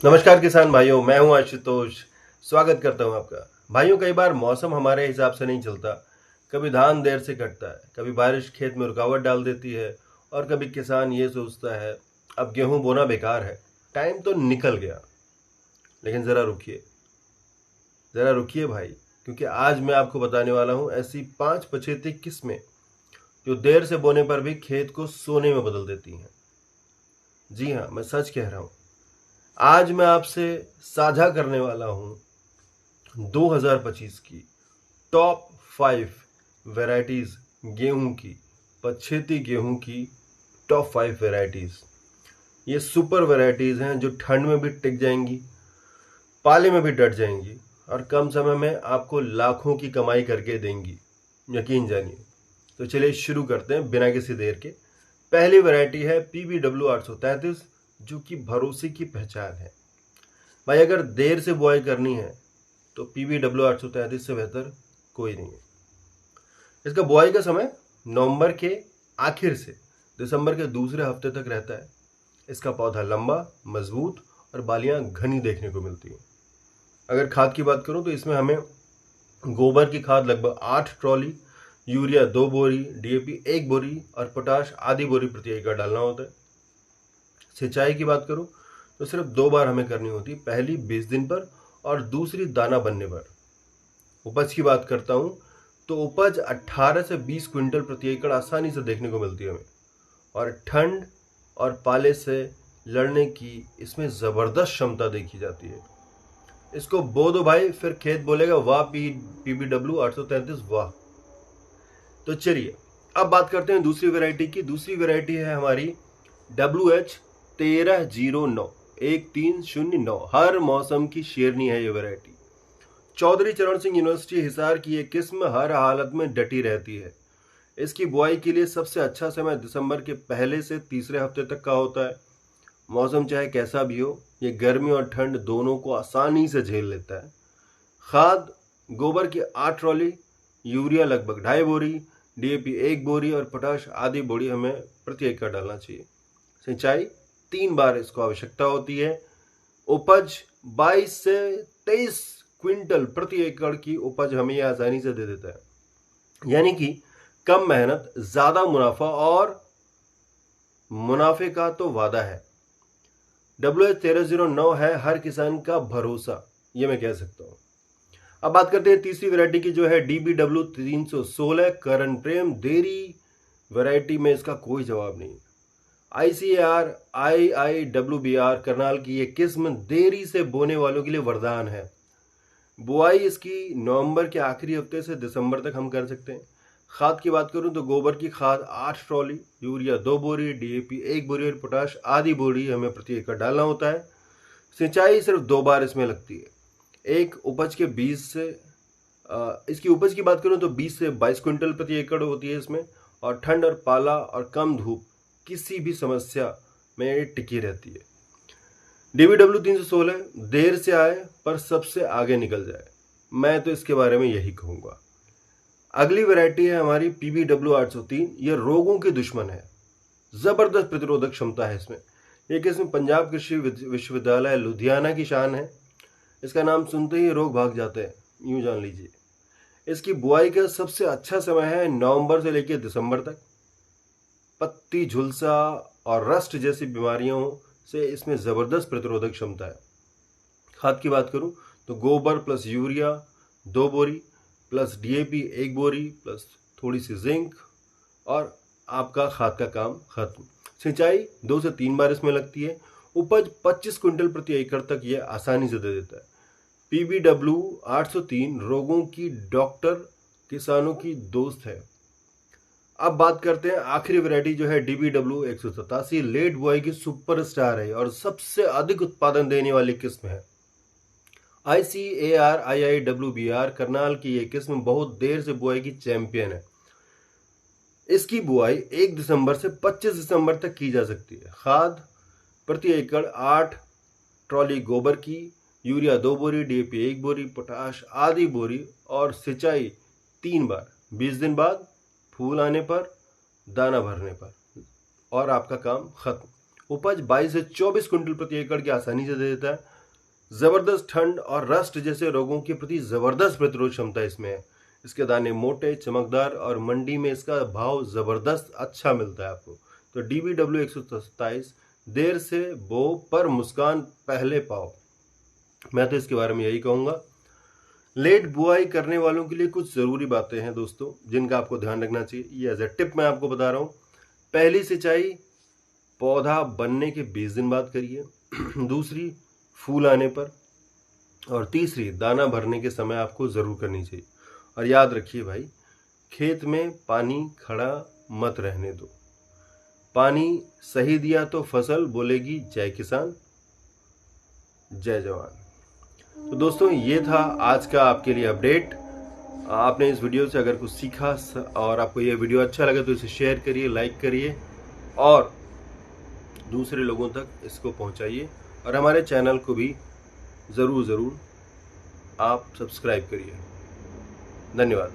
नमस्कार किसान भाइयों, मैं हूं आशुतोष। स्वागत करता हूं आपका। भाइयों, कई बार मौसम हमारे हिसाब से नहीं चलता। कभी धान देर से कटता है, कभी बारिश खेत में रुकावट डाल देती है, और कभी किसान ये सोचता है अब गेहूं बोना बेकार है। टाइम तो निकल गया, लेकिन जरा रुकिए भाई, क्योंकि आज मैं आपको बताने वाला हूं ऐसी 5 पछेती किस्में जो देर से बोने पर भी खेत को सोने में बदल देती हैं। जी हाँ, मैं सच कह रहा हूं। आज मैं आपसे साझा करने वाला हूं 2025 की टॉप 5 वैरायटीज गेहूं की, पछेती गेहूं की टॉप 5 वैरायटीज। ये सुपर वैरायटीज हैं जो ठंड में भी टिक जाएंगी, पाले में भी डट जाएंगी, और कम समय में आपको लाखों की कमाई करके देंगी, यकीन जानिए। तो चलिए शुरू करते हैं बिना किसी देर के। पहली वैरायटी है PBW 833, जो कि भरोसे की पहचान है। भाई, अगर देर से बुआई करनी है तो PBW 833 से बेहतर कोई नहीं है। इसका बुआई का समय नवंबर के आखिर से दिसंबर के दूसरे हफ्ते तक रहता है। इसका पौधा लंबा, मजबूत और बालियां घनी देखने को मिलती हैं। अगर खाद की बात करूं तो इसमें हमें गोबर की खाद लगभग 8 ट्रॉली, यूरिया 2 बोरी, DAP 1 बोरी और पोटाश आधी बोरी प्रति एकड़ डालना होता है। सिंचाई की बात करूं तो सिर्फ 2 बार हमें करनी होती है, पहली 20 दिन पर और दूसरी दाना बनने पर। उपज की बात करता हूं तो उपज 18 से 20 क्विंटल प्रति एकड़ आसानी से देखने को मिलती है हमें, और ठंड और पाले से लड़ने की इसमें जबरदस्त क्षमता देखी जाती है। इसको बो दो भाई, फिर खेत बोलेगा वाह PBW 833 वाह। तो चलिए अब बात करते हैं दूसरी वैरायटी की। दूसरी वैरायटी है हमारी WH 1309 1309। हर मौसम की शेरनी है ये वैरायटी। चौधरी चरण सिंह यूनिवर्सिटी हिसार की यह किस्म हर हालत में डटी रहती है। इसकी बुआई के लिए सबसे अच्छा समय दिसंबर के पहले से तीसरे हफ्ते तक का होता है। मौसम चाहे कैसा भी हो, ये गर्मी और ठंड दोनों को आसानी से झेल लेता है। खाद गोबर की 8 ट्रॉली, यूरिया लगभग 2.5 बोरी, DAP 1 बोरी और पोटाश आधी बोरी हमें प्रति एकड़ डालना चाहिए। सिंचाई 3 बार इसको आवश्यकता होती है। उपज 22 से 23 क्विंटल प्रति एकड़ की उपज हमें यह आसानी से दे देता है। यानी कि कम मेहनत, ज्यादा मुनाफा, और मुनाफे का तो वादा है। WH 1309 है हर किसान का भरोसा, ये मैं कह सकता हूं। अब बात करते हैं तीसरी वैरायटी की, जो है DBW 316 करण प्रेम। देरी वैरायटी में इसका कोई जवाब नहीं। ICAR IIWBR करनाल की यह किस्म देरी से बोने वालों के लिए वरदान है। बुआई इसकी नवंबर के आखिरी हफ्ते से दिसंबर तक हम कर सकते हैं। खाद की बात करूं तो गोबर की खाद 8 ट्रॉली, यूरिया 2 बोरी, DAP 1 बोरी और पोटाश आधी बोरी हमें प्रति एकड़ डालना होता है। सिंचाई सिर्फ 2 बार इसमें लगती है। एक उपज के 20 से इसकी उपज की बात करूं तो 20 से 22 क्विंटल प्रति एकड़ होती है इसमें, और ठंड और पाला और कम धूप किसी भी समस्या में टिकी रहती है। DBW 316 देर से आए पर सबसे आगे निकल जाए, मैं तो इसके बारे में यही कहूंगा। अगली वैरायटी है हमारी PBW 803। यह रोगों के दुश्मन है, जबरदस्त प्रतिरोधक क्षमता है इसमें। यह किस्म पंजाब कृषि विश्वविद्यालय लुधियाना की शान है। इसका नाम सुनते ही रोग भाग जाते हैं, यूं जान लीजिए। इसकी बुआई का सबसे अच्छा समय है नवंबर से लेकर दिसंबर तक। पत्ती झुलसा और रस्ट जैसी बीमारियों से इसमें जबरदस्त प्रतिरोधक क्षमता है। खाद की बात करूं तो गोबर प्लस यूरिया 2 बोरी प्लस DAP 1 बोरी प्लस थोड़ी सी जिंक, और आपका खाद का काम खत्म। सिंचाई 2 से 3 बार इसमें लगती है। उपज 25 क्विंटल प्रति एकड़ तक यह आसानी से दे देता है। PBW 803 रोगों की डॉक्टर, किसानों की दोस्त है। अब बात करते हैं आखिरी वैरायटी, जो है DBW 187। लेट बुआई की सुपरस्टार है और सबसे अधिक उत्पादन देने वाली किस्म है। ICAR IIWBR करनाल की यह किस्म बहुत देर से बुआई की चैंपियन है। इसकी बुआई 1 दिसंबर से 25 दिसंबर तक की जा सकती है। खाद प्रति एकड़ 8 ट्रॉली गोबर की, यूरिया 2 बोरी, DAP 1 बोरी, पोटाश आधी बोरी, और सिंचाई 3 बार, 20 दिन बाद, फूल आने पर, दाना भरने पर, और आपका काम खत्म। उपज 22 से 24 क्विंटल प्रति एकड़ की आसानी से दे देता है। जबरदस्त ठंड और रस्ट जैसे रोगों के प्रति जबरदस्त प्रतिरोध क्षमता इसमें है। इसके दाने मोटे, चमकदार और मंडी में इसका भाव जबरदस्त अच्छा मिलता है आपको। तो DBW 127 देर से बो पर मुस्कान पहले पाओ। मैं तो इसके बारे में यही कहूँगा। लेट बुआई करने वालों के लिए कुछ ज़रूरी बातें हैं दोस्तों, जिनका आपको ध्यान रखना चाहिए। ये एज ए टिप मैं आपको बता रहा हूँ। पहली सिंचाई पौधा बनने के 20 दिन बाद करिए, दूसरी फूल आने पर, और तीसरी दाना भरने के समय आपको ज़रूर करनी चाहिए। और याद रखिए भाई, खेत में पानी खड़ा मत रहने दो। पानी सही दिया तो फसल बोलेगी जय किसान, जय जवान। तो दोस्तों, ये था आज का आपके लिए अपडेट। आपने इस वीडियो से अगर कुछ सीखा और आपको ये वीडियो अच्छा लगा तो इसे शेयर करिए, लाइक करिए और दूसरे लोगों तक इसको पहुंचाइए। और हमारे चैनल को भी ज़रूर आप सब्सक्राइब करिए। धन्यवाद।